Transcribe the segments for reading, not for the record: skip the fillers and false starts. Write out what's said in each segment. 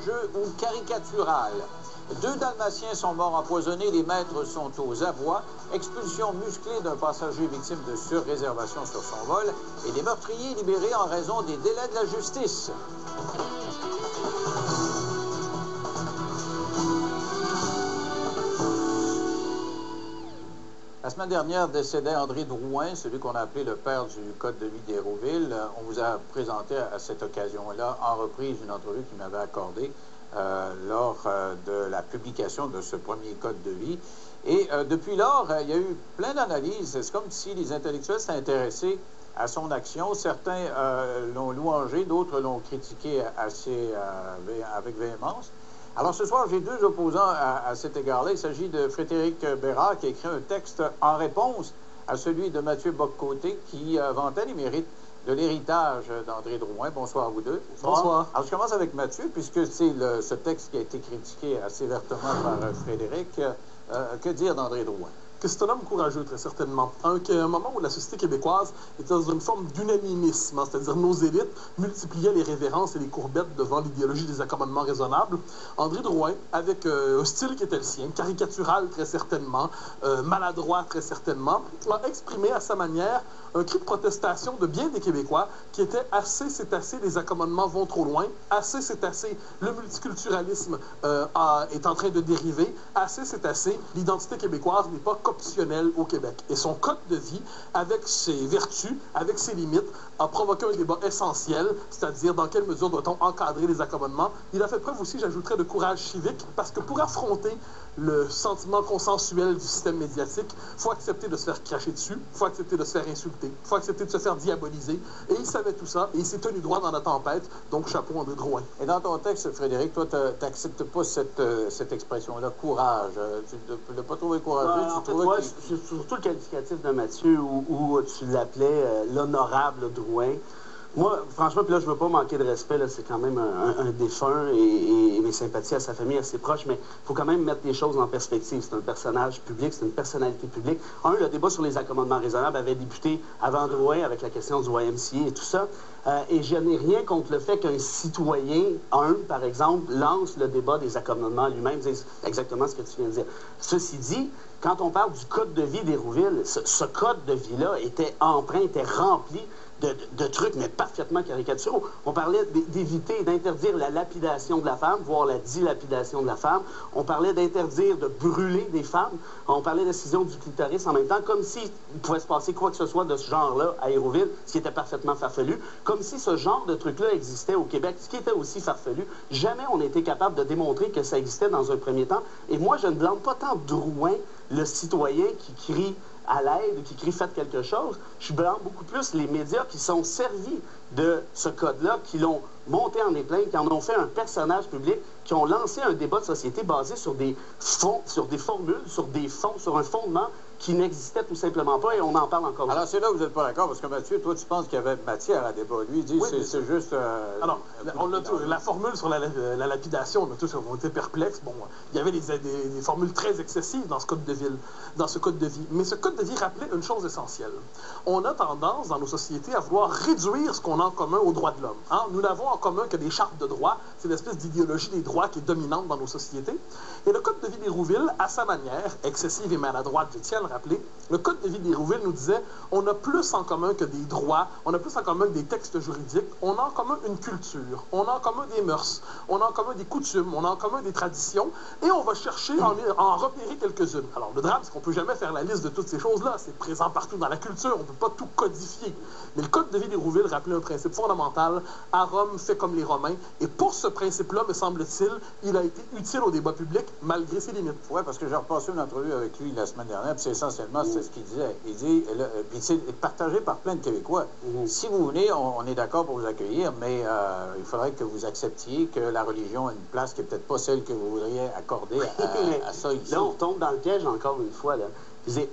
Jeu ou caricatural. 2 Dalmatiens sont morts empoisonnés, les maîtres sont aux abois, expulsion musclée d'un passager victime de surréservation sur son vol et des meurtriers libérés en raison des délais de la justice. La semaine dernière décédait André Drouin, celui qu'on a appelé le père du Code de vie d'Hérouville. On vous a présenté à cette occasion-là, en reprise, une entrevue qu'il m'avait accordée lors de la publication de ce premier Code de vie. Et depuis lors, il y a eu plein d'analyses. C'est comme si les intellectuels s'étaient intéressés à son action. Certains l'ont louangé, d'autres l'ont critiqué avec véhémence. Alors, ce soir, j'ai 2 opposants à cet égard-là. Il s'agit de Frédéric Bérard, qui a écrit un texte en réponse à celui de Mathieu Boccoté, qui vantait les mérites de l'héritage d'André Drouin. Bonsoir à vous deux. Bonsoir. Alors, je commence avec Mathieu, puisque c'est ce texte qui a été critiqué assez vertement par Frédéric. Que dire d'André Drouin? Que c'est un homme courageux, très certainement. À un moment où la société québécoise était dans une forme d'unanimisme, hein, c'est-à-dire nos élites multipliaient les révérences et les courbettes devant l'idéologie des accommodements raisonnables, André Drouin, avec un style qui était le sien, caricatural très certainement, maladroit très certainement, a exprimé à sa manière un cri de protestation de bien des Québécois qui était assez, c'est assez, les accommodements vont trop loin, assez, c'est assez, le multiculturalisme est en train de dériver, assez, c'est assez, l'identité québécoise n'est pas optionnelle au Québec. Et son code de vie, avec ses vertus, avec ses limites, a provoqué un débat essentiel, c'est-à-dire dans quelle mesure doit-on encadrer les accommodements. Il a fait preuve aussi, j'ajouterais, de courage civique, parce que pour affronter le sentiment consensuel du système médiatique, il faut accepter de se faire cracher dessus, il faut accepter de se faire insulter, il faut accepter de se faire diaboliser. Et il savait tout ça, et il s'est tenu droit dans la tempête, donc chapeau André Drouin. Et dans ton texte, Frédéric, toi, tu n'acceptes pas cette expression-là, courage. Tu ne l'as pas trouvé courageux, tu trouvais que... C'est surtout le qualificatif de Mathieu où tu l'appelais l'honorable Drouin. Moi, franchement, puis là, je veux pas manquer de respect, c'est quand même un défunt et mes sympathies à sa famille, à ses proches, mais il faut quand même mettre les choses en perspective. C'est un personnage public, c'est une personnalité publique. Le débat sur les accommodements raisonnables avait débuté avant Drouin avec la question du YMCA et tout ça. Et je n'ai rien contre le fait qu'un citoyen, par exemple, lance le débat des accommodements lui-même, c'est exactement ce que tu viens de dire. Ceci dit, quand on parle du code de vie d'Hérouville, ce code de vie-là était rempli de trucs, mais parfaitement caricaturaux. On parlait d'éviter, d'interdire la lapidation de la femme, voire la dilapidation de la femme. On parlait d'interdire de brûler des femmes. On parlait d'excision du clitoris en même temps, comme s'il pouvait se passer quoi que ce soit de ce genre-là à Hérouville, ce qui était parfaitement farfelu. Comme si ce genre de truc-là existait au Québec, ce qui était aussi farfelu. Jamais on a été capable de démontrer que ça existait dans un premier temps. Et moi, je ne blâme pas tant Drouin, le citoyen qui crie à l'aide, qui crie « faites quelque chose », je blâme beaucoup plus les médias qui sont servis de ce code-là, qui l'ont monté en épingle, qui en ont fait un personnage public, qui ont lancé un débat de société basé sur des fonds, sur des formules, sur des fonds, sur un fondement qui n'existait tout simplement pas, et on en parle encore. Alors, c'est là où vous n'êtes pas d'accord, parce que Mathieu, toi, tu penses qu'il y avait matière à débat. Lui, il dit, oui, c'est juste... Alors, la formule sur la lapidation, on a tous été perplexes. Bon, il y avait des formules très excessives dans ce code de ville, dans ce code de vie. Mais ce code de vie rappelait une chose essentielle. On a tendance, dans nos sociétés, à vouloir réduire ce qu'on a en commun aux droits de l'homme. Hein? Nous n'avons en commun que des chartes de droits. C'est l'espèce d'idéologie des droits qui est dominante dans nos sociétés. Et le code de vie d'Hérouville, à sa manière, excessive et maladroite, je tiens à le rappeler, le code de vie d'Hérouville nous disait on a plus en commun que des droits, on a plus en commun que des textes juridiques, on a en commun une culture, on a en commun des mœurs, on a en commun des coutumes, on a en commun des traditions, et on va chercher à en repérer quelques-unes. Alors, le drame, c'est qu'on ne peut jamais faire la liste de toutes ces choses-là. C'est présent partout dans la culture, on ne peut pas tout codifier. Mais le code de vie d'Hérouville rappelait un principe fondamental, à Rome, fait comme les Romains, et pour ce principe-là, me semble-t-il, il a été utile au débat public, malgré ses limites. Oui, parce que j'ai repassé une entrevue avec lui la semaine dernière, puis c'est essentiellement c'est ce qu'il disait. Il dit, puis c'est partagé par plein de Québécois. Si vous venez, on est d'accord pour vous accueillir, mais il faudrait que vous acceptiez que la religion a une place qui n'est peut-être pas celle que vous voudriez accorder à ça ici. Là, on tombe dans le piège encore une fois, là.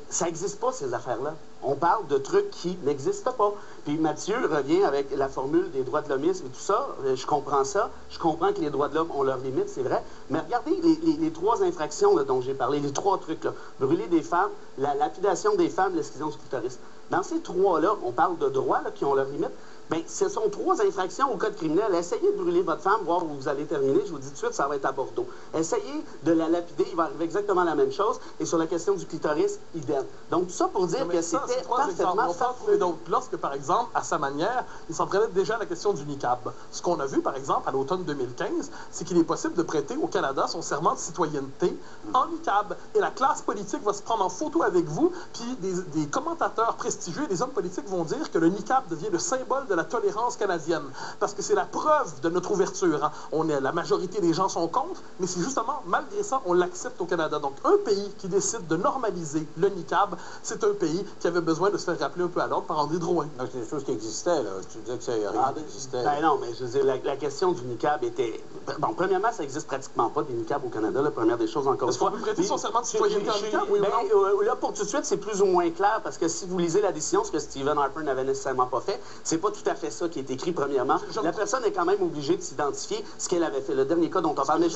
Ça n'existe pas, ces affaires-là. On parle de trucs qui n'existent pas. Puis Mathieu revient avec la formule des droits de l'hommisme et tout ça. Je comprends ça. Je comprends que les droits de l'homme ont leurs limites, c'est vrai. Mais regardez les 3 infractions là, dont j'ai parlé, les 3 trucs. Là. Brûler des femmes, la lapidation des femmes, l'excision du clitoris. Dans ces 3-là, on parle de droits là, qui ont leurs limites. Bien, ce sont 3 infractions au code criminel. Essayez de brûler votre femme, voir où vous allez terminer. Je vous dis tout de suite, ça va être à Bordeaux. Essayez de la lapider, il va arriver exactement la même chose. Et sur la question du clitoris, idem. Donc, tout ça pour dire que c'était parfaitement farfelu. Donc, lorsque, par exemple, à sa manière, il s'en prenait déjà à la question du niqab. Ce qu'on a vu, par exemple, à l'automne 2015, c'est qu'il est possible de prêter au Canada son serment de citoyenneté en niqab. Et la classe politique va se prendre en photo avec vous, puis des commentateurs prestigieux, des hommes politiques vont dire que le niqab devient le symbole de la tolérance canadienne. Parce que c'est la preuve de notre ouverture. Hein. La majorité des gens sont contre, mais c'est justement, malgré ça, on l'accepte au Canada. Donc, un pays qui décide de normaliser le niqab, c'est un pays qui avait besoin de se faire rappeler un peu à l'ordre par André Drouin. Donc, c'est des choses qui existaient, là. Tu disais que ça rien n'existait. Ben non, mais je veux dire, la question du niqab était... Bon, premièrement, ça n'existe pratiquement pas, des niqabs au Canada, la première des choses, encore une fois. Est-ce qu'on peut prêter son serment de citoyenneté en niqab, oui ou non? Là, pour tout de suite, c'est plus ou moins clair, parce que si vous lisez la décision, ce que Stephen Harper n'avait nécessairement pas fait, c'est pas tout à fait ça qui est écrit, premièrement. La personne est quand même obligée de s'identifier ce qu'elle avait fait. Le dernier cas dont on parle. Mais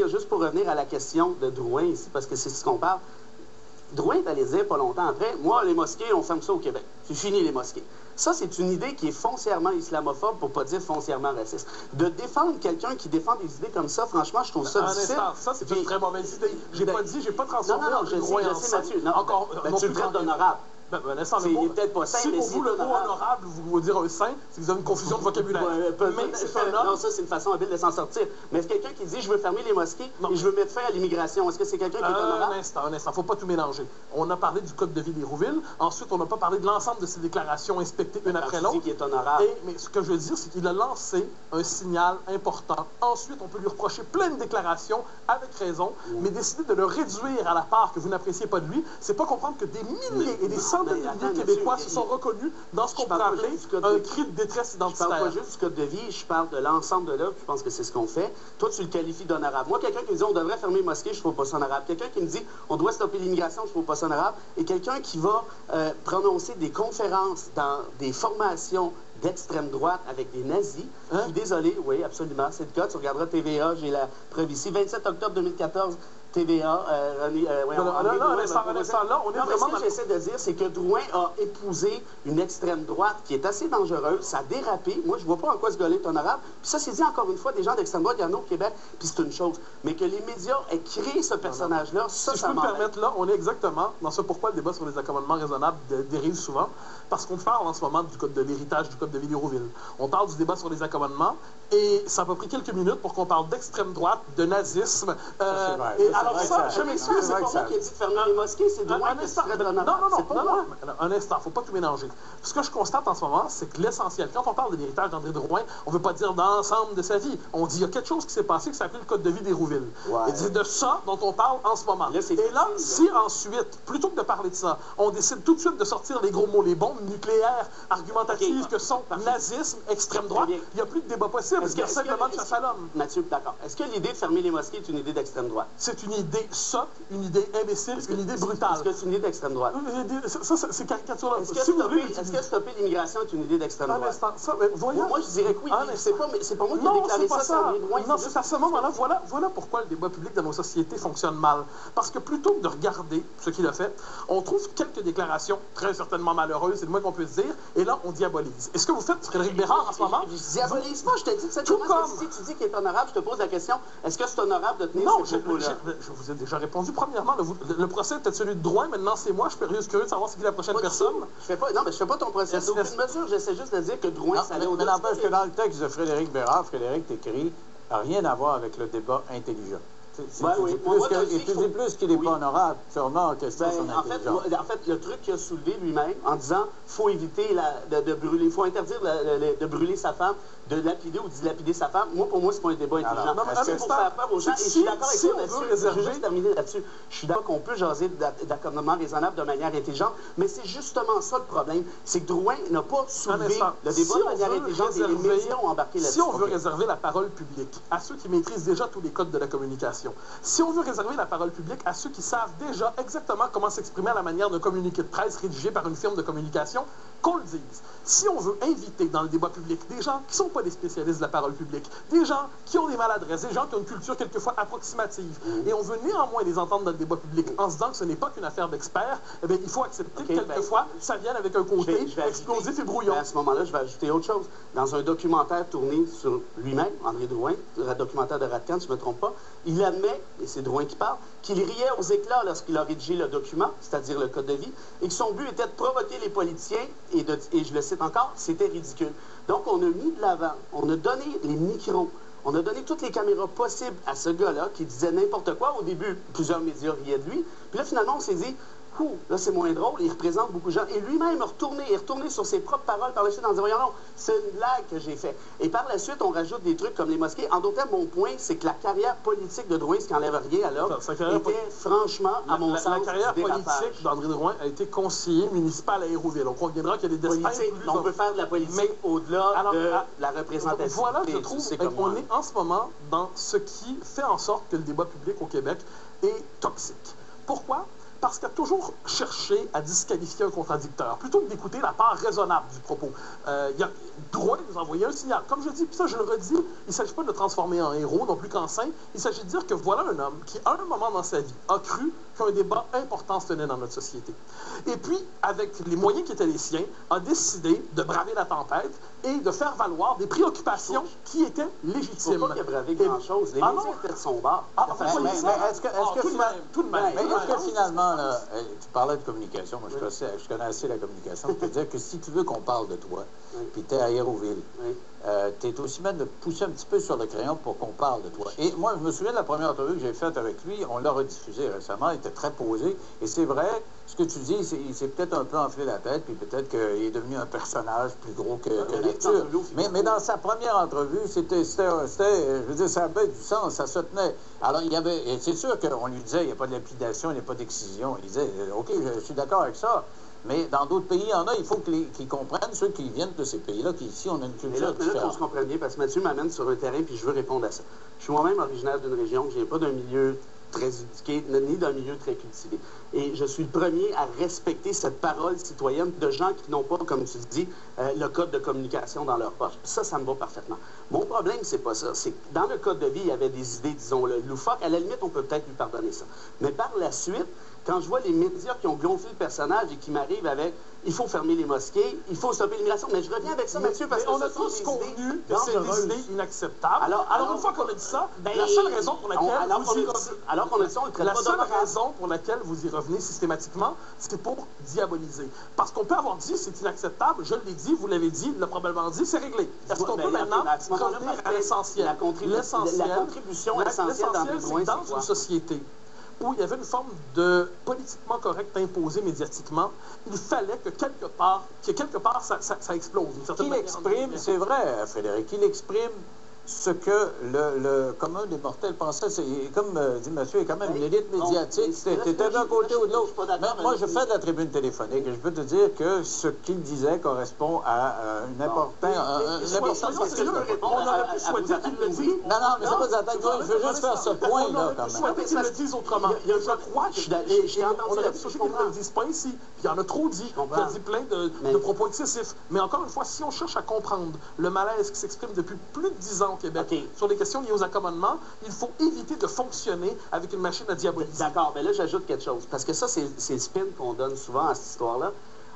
juste pour revenir à la question de Drouin ici, parce que c'est ce qu'on parle. Drouin est allé dire pas longtemps après, moi, les mosquées, on ferme ça au Québec. C'est fini, les mosquées. Ça, c'est une idée qui est foncièrement islamophobe, pour pas dire foncièrement raciste. De défendre quelqu'un qui défend des idées comme ça, franchement, je trouve ça difficile. Ça, c'est une très mauvaise idée. J'ai pas transformé Drouin en saint. Non, encore, tu le traites d'honorable. Il n'est peut-être pas saint, si pour vous, le mot honorable, vous dire un saint, c'est que vous avez une confusion de vocabulaire. Non, ça, c'est une façon habile de s'en sortir. Mais est-ce quelqu'un qui dit « je veux fermer les mosquées et je veux mettre fin à l'immigration », est-ce que c'est quelqu'un qui est honorable? Un instant, faut pas tout mélanger. On a parlé du Code de vie d'Hérouville. Ensuite, on n'a pas parlé de l'ensemble de ces déclarations inspectées une après l'autre. Qui est honorable. Mais ce que je veux dire, c'est qu'il a lancé un signal important. Ensuite, on peut lui reprocher plein de déclarations, avec raison, mais décider de le réduire à la part que vous n'appréciez pas de lui, c'est pas comprendre que des milliers et des centaines de milliers de Québécois se sont reconnus dans ce qu'on peut appeler un cri de détresse identitaire. Je parle pas juste du Code de vie, je parle de l'ensemble de l'œuvre, je pense que c'est ce qu'on fait. Toi, tu le qualifies d'honorable. Moi, quelqu'un qui me dit on devrait fermer les mosquées, je ne trouve pas ça honorable. Quelqu'un qui me dit on doit stopper l'immigration, je ne trouve pas ça honorable. Et quelqu'un qui va prononcer des conférences dans des formations d'extrême droite avec des nazis. Je suis désolé, oui, absolument, c'est le cas. Tu regarderas TVA, j'ai la preuve ici. 27 octobre 2014, TVA. On est vraiment... Ce que j'essaie de dire, c'est que Drouin a épousé une extrême droite qui est assez dangereuse. Ça a dérapé. Moi, je vois pas en quoi ce gars-là est honorable. Puis ça, c'est dit encore une fois, des gens d'extrême droite, il y en a au Québec, puis c'est une chose. Mais que les médias aient créé ce personnage-là, ça, si je peux me permettre, là, on est exactement dans ce pourquoi le débat sur les accommodements raisonnables dérive souvent. Parce qu'on parle en ce moment du code de l'héritage, du code de Ville-Hérouville. On parle du débat sur les accommodements, et ça a pas pris quelques minutes pour qu'on parle d'extrême droite, de nazisme. Alors ça, je m'excuse, c'est pas moi qui ai dit de fermer les mosquées, c'est Drouin qui serait honorable. Non, un instant, faut pas tout mélanger. Ce que je constate en ce moment, c'est que l'essentiel, quand on parle de l'héritage d'André Drouin, on veut pas dire dans l'ensemble de sa vie. On dit il y a quelque chose qui s'est passé qui s'appelle le code de vie d'Hérouville. Et c'est de ça dont on parle en ce moment. Et là, si ensuite, plutôt que de parler de ça, on décide tout de suite de sortir les gros mots, les bombes nucléaires argumentatives que sont nazisme, extrême droite, il n'y a plus de débat possible. Parce qu'il y a simplement de chasse à l'homme. Mathieu, d'accord. Est-ce que l'idée de fermer les mosquées est une idée d'extrême droite? C'est une idée sotte, une idée imbécile, une idée brutale. Est-ce que c'est une idée d'extrême droite? Ça, c'est caricatural. Est-ce que stopper l'immigration est une idée d'extrême droite? Moi, je dirais que oui. C'est pas moi qui ai déclaré ça. Non, c'est à ce moment-là. Voilà pourquoi le débat public dans nos sociétés fonctionne mal. Parce que plutôt que de regarder ce qu'il a fait, on trouve quelques déclarations très certainement malheureuses, c'est le moins qu'on peut se dire, et là, on diabolise. Est-ce que vous faites Frédéric Bérard en ce moment? Je diabolise pas, je te dis que tu dis qu'il est honorable, je te pose la question, est-ce que c'est honorable de tenir ces propos-là? Je vous ai déjà répondu. Premièrement, le procès est peut-être celui de Drouin, maintenant c'est moi, je suis curieux de savoir c'est qui la prochaine personne. Non, mais je fais pas ton procès. C'est aucune mesure, j'essaie juste de dire que Drouin, ça allait au-delà. Mais n'empêche que dans le texte de Frédéric Bérard, Frédéric écrit « rien à voir avec le débat intelligent ». Tu dis plus qu'il n'est pas honorable, sûrement en question son intelligence. En fait, le truc qu'il a soulevé lui-même en disant faut éviter de brûler, il faut interdire de brûler sa femme, de lapider ou de dilapider sa femme. Pour moi, c'est pas un débat intelligent. C'est pour faire peur aux gens. Et je suis d'accord avec toi là-dessus. Je veux juste terminer là-dessus. Je suis d'accord qu'on peut jaser d'accommodement raisonnable de manière intelligente, mais c'est justement ça le problème. C'est que Drouin n'a pas soulevé le débat de manière intelligente et les médias ont embarqué là-dessus. Si on veut réserver la parole publique à ceux qui maîtrisent déjà tous les codes de la communication, si on veut réserver la parole publique à ceux qui savent déjà exactement comment s'exprimer à la manière d'un communiqué de presse rédigé par une firme de communication, qu'on le dise. Si on veut inviter dans le débat public des gens qui ne sont pas des spécialistes de la parole publique, des gens qui ont des maladresses, des gens qui ont une culture quelquefois approximative, et on veut néanmoins les entendre dans le débat public en se disant que ce n'est pas qu'une affaire d'experts, eh bien, il faut accepter que quelquefois, ça vienne avec un côté explosif et brouillon. À ce moment-là, je vais ajouter autre chose. Dans un documentaire tourné sur lui-même, André Drouin, un documentaire de Radcan, si je ne me trompe pas, il admet, et c'est Drouin qui parle, qu'il riait aux éclats lorsqu'il a rédigé le document, c'est-à-dire le code de vie, et que son but était de provoquer les politiciens, et je le cite encore, c'était ridicule. Donc, on a mis de l'avant, on a donné les micros, on a donné toutes les caméras possibles à ce gars-là qui disait n'importe quoi. Au début, plusieurs médias riaient de lui. Puis là, finalement, on s'est dit, là, c'est moins drôle, il représente beaucoup de gens. Et lui-même est retourné sur ses propres paroles par la suite en disant, voyons, non, c'est une blague que j'ai faite. Et par la suite, on rajoute des trucs comme les mosquées. En d'autres termes, mon point, c'est que la carrière politique de Drouin, ce qui n'enlève rien à l'homme, était franchement, à mon sens, la carrière politique d'André Drouin a été conseiller municipal à Hérouville. On conviendra qu'il y a des destins plus... On peut faire de la politique au-delà de la représentation. Voilà, je trouve qu'on est en ce moment dans ce qui fait en sorte que le débat public au Québec est toxique. Pourquoi? Parce qu'il a toujours cherché à disqualifier un contradicteur, plutôt que d'écouter la part raisonnable du propos. Drouin nous a envoyé un signal. Comme je dis, puis ça je le redis, il ne s'agit pas de le transformer en héros, non plus qu'en saint. Il s'agit de dire que voilà un homme qui, à un moment dans sa vie, a cru qu'un débat important se tenait dans notre société. Et puis, avec les moyens qui étaient les siens, a décidé de braver la tempête et de faire valoir des préoccupations qui étaient légitimes. Il ne faut pas qu'il a bravé grand-chose. Les médias étaient de son bord. Mais est-ce que finalement, là, tu parlais de communication, moi je connais assez la communication, je peux te dire que si tu veux qu'on parle de toi, puis tu es à Hérouville, tu es aussi bien de pousser un petit peu sur le crayon pour qu'on parle de toi. Et moi, je me souviens de la première entrevue que j'ai faite avec lui, on l'a rediffusée récemment, il était très posé, et c'est vrai, ce que tu dis, il s'est peut-être un peu enflé la tête, puis peut-être qu'il est devenu un personnage plus gros que nature. Mais dans sa première entrevue, c'était je veux dire, ça avait du sens, ça se tenait. Alors, il y avait, et c'est sûr qu'on lui disait, il n'y a pas de lapidation, il n'y a pas d'excision. Il disait, OK, je suis d'accord avec ça. Mais dans d'autres pays, il y en a, il faut qu'ils comprennent, ceux qui viennent de ces pays-là, qu'ici, on a une culture différente. Là, on se comprenne bien, parce que Mathieu m'amène sur un terrain, puis je veux répondre à ça. Je suis moi-même originaire d'une région, je ne viens pas d'un milieu très éduqué, ni d'un milieu très cultivé. Et je suis le premier à respecter cette parole citoyenne de gens qui n'ont pas, comme tu dis, le code de communication dans leur poche. Ça me va parfaitement. Mon problème, c'est pas ça. C'est que dans le code de vie, il y avait des idées, disons-le, loufoques. À la limite, on peut peut-être lui pardonner ça. Mais par la suite, quand je vois les médias qui ont gonflé le personnage et qui m'arrivent avec « il faut fermer les mosquées, il faut stopper l'immigration », mais je reviens avec ça, Mathieu, parce que on a tous convenu que c'est des idées inacceptables. Alors, une fois qu'on a dit ça, la seule raison pour laquelle vous y revenez systématiquement, c'est pour diaboliser. Parce qu'on peut avoir dit c'est inacceptable, je l'ai dit, vous l'avez dit, l'a probablement dit, c'est réglé. Est-ce qu'on peut maintenant revenir à l'essentiel? La contribution essentielle dans une société où il y avait une forme de politiquement correct imposé médiatiquement, il fallait que quelque part ça explose. Qu'il exprime, c'est vrai, Frédéric, qu'il exprime ce que le commun des mortels pensait. Comme dit monsieur, il y a quand même une élite médiatique. C'était d'un côté ou de l'autre. Moi, je fais de la tribune téléphonique et je peux te dire que ce qu'il disait correspond à une importance. On aurait pu souhaiter qu'il le dise. Non, mais c'est pas attaquant. Je veux juste faire ce point-là, quand même. Souhaiter qu'il le dise autrement. Je crois qu'on aurait pu souhaiter qu'il ne le dise pas ici. Il y en a trop dit. Il a dit plein de propos excessifs. Mais encore une fois, si on cherche à comprendre le malaise qui s'exprime depuis plus de 10 ans au Québec sur les questions liées aux accommodements, il faut éviter de fonctionner avec une machine à diaboliser. D'accord, mais là, j'ajoute quelque chose. Parce que ça, c'est le spin qu'on donne souvent à cette histoire-là.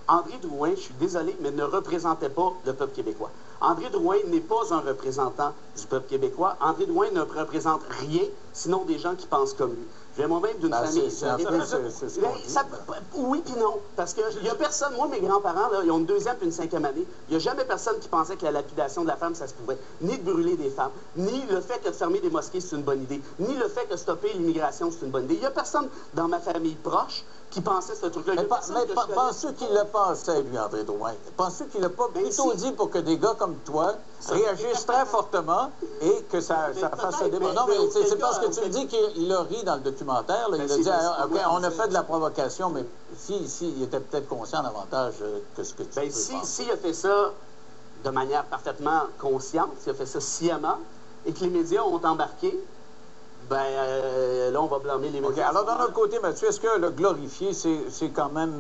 André Drouin, je suis désolé, mais ne représentait pas le peuple québécois. André Drouin n'est pas un représentant du peuple québécois. André Drouin ne représente rien, sinon des gens qui pensent comme lui. Je viens moi-même d'une famille. Oui puis non. Parce qu'il n'y a personne, moi, mes grands-parents, là, ils ont une 2e puis une 5e année. Il n'y a jamais personne qui pensait que la lapidation de la femme, ça se pouvait. Ni de brûler des femmes, ni le fait que fermer des mosquées, c'est une bonne idée, ni le fait que stopper l'immigration, c'est une bonne idée. Il n'y a personne dans ma famille proche qui pensait ce truc-là. Mais penses-tu qu'il le pensait, lui, André Drouin? Penses-tu qu'il n'a pas plutôt dit pour que des gars comme toi réagissent très fortement et que ça fasse ce débat? Non, mais c'est parce que tu me dis qu'il a ri dans le documentaire. Là, il a dit, OK, on a fait de la provocation, mais il était peut-être conscient davantage que ce que tu peux penser. S'il a fait ça de manière parfaitement consciente, s'il a fait ça sciemment, et que les médias ont embarqué, là, on va blâmer les OK. médias. Alors, d'un autre côté, Mathieu, est-ce que le glorifier, c'est quand même...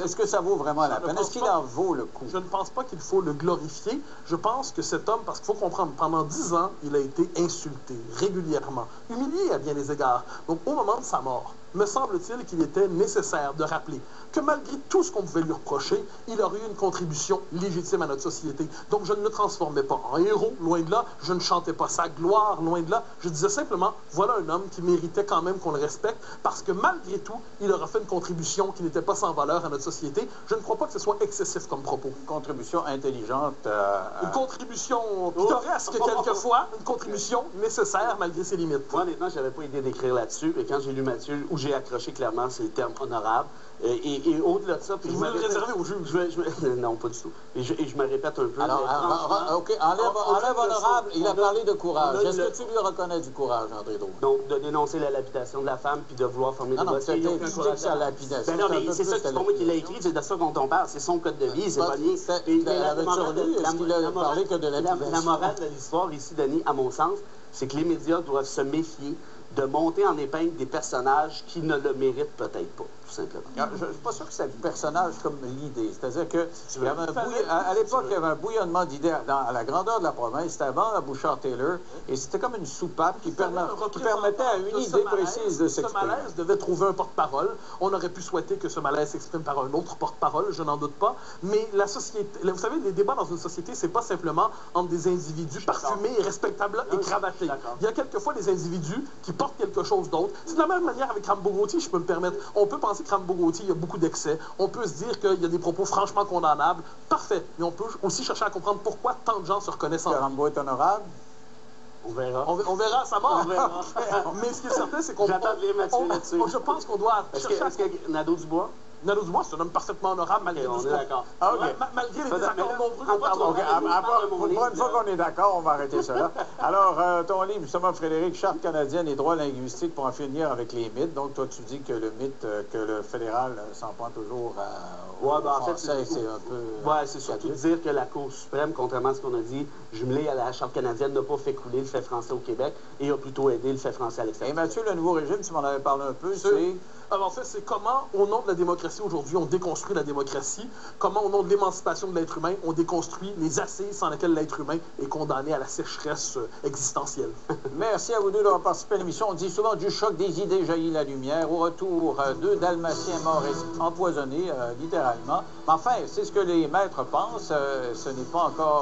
Est-ce que ça vaut vraiment la peine? Est-ce qu'il en vaut le coup? Je ne pense pas qu'il faut le glorifier. Je pense que cet homme, parce qu'il faut comprendre, pendant 10 ans, il a été insulté régulièrement, humilié à bien des égards. Donc, au moment de sa mort, me semble-t-il qu'il était nécessaire de rappeler que malgré tout ce qu'on pouvait lui reprocher, il aurait eu une contribution légitime à notre société. Donc, je ne le transformais pas en héros, loin de là. Je ne chantais pas sa gloire, loin de là. Je disais simplement, voilà un homme qui méritait quand même qu'on le respecte, parce que malgré tout, il aura fait une contribution qui n'était pas sans valeur à notre société. Je ne crois pas que ce soit excessif comme propos. Une contribution intelligente. Une contribution pittoresque, quelquefois, une contribution nécessaire malgré ses limites. Moi, honnêtement, je n'avais pas idée d'écrire là-dessus. Et quand j'ai lu Mathieu, où j'ai accroché clairement, c'est le terme honorable. Et au-delà de ça, puis Vous le réservez au juge? Non, pas du tout. Et je me répète un peu. Alors, OK, enlève honorable. Il a parlé de courage. Est-ce que tu lui reconnais du courage, André Drouin? Donc, de dénoncer la lapidation de la femme, puis de vouloir former des dossiers. Non, non, c'est la lapidation. Ben non, mais c'est ça, c'est pas moi qui l'ai écrit, c'est de ça dont on parle. C'est son code de vie, c'est pas lié. Est-ce qu'il a parlé que de lapidation? La morale de l'histoire ici, Denis, à mon sens, c'est que les médias doivent se méfier de monter en épingle des personnages qui ne le méritent peut-être pas, tout simplement. Je ne suis pas sûr que c'est un personnage comme l'idée. C'est-à-dire que à l'époque, il y avait un bouillonnement d'idées à la grandeur de la province. C'était avant la Bouchard-Taylor. Et c'était comme une soupape qui permettait à une idée précise de s'exprimer. Ce malaise devait trouver un porte-parole. On aurait pu souhaiter que ce malaise s'exprime par un autre porte-parole, je n'en doute pas. Mais la société, vous savez, les débats dans une société, c'est pas simplement entre des individus parfumés et respectables et cravatés. Il y a quelquefois des individus qui portent quelque chose d'autre. C'est de la même manière avec Rambo Gauthier, je peux me permettre. On peut penser que Rambo Gauthier, il y a beaucoup d'excès. On peut se dire qu'il y a des propos franchement condamnables. Parfait. Mais on peut aussi chercher à comprendre pourquoi tant de gens se reconnaissent en lui. Rambo est honorable? On verra. On verra à sa mort. Mais ce qui est certain, c'est qu'on... J'attends de lire Mathieu là-dessus. Je pense qu'on doit chercher... Est-ce que Nadeau Dubois? Nadeau Dubois, c'est un homme parfaitement honorable malgré on est d'accord. Malgré les désaccords nombreux. Pour une fois qu'on est d'accord, on va arrêter cela. Alors, ton livre, justement, Frédéric, Charte canadienne et droits linguistiques pour en finir avec les mythes. Donc, toi, tu dis que le mythe que le fédéral s'en prend toujours au français, c'est un peu... Oui, c'est surtout dire que la Cour suprême, contrairement à ce qu'on a dit, jumelé à la Charte canadienne, n'a pas fait couler le fait français au Québec et a plutôt aidé le fait français à l'extérieur. Et Mathieu, le nouveau régime, tu m'en avais parlé un peu, c'est... Alors, en fait, c'est comment, au nom de la démocratie aujourd'hui, on déconstruit la démocratie, comment, au nom de l'émancipation de l'être humain, on déconstruit les assises sans lesquelles l'être humain est condamné à la sécheresse existentielle. Merci à vous deux d'avoir participé à l'émission. On dit souvent du choc des idées jaillit la lumière. Au retour, 2 Dalmatiens morts et empoisonnés, littéralement. Mais enfin, c'est ce que les maîtres pensent. Ce n'est pas encore...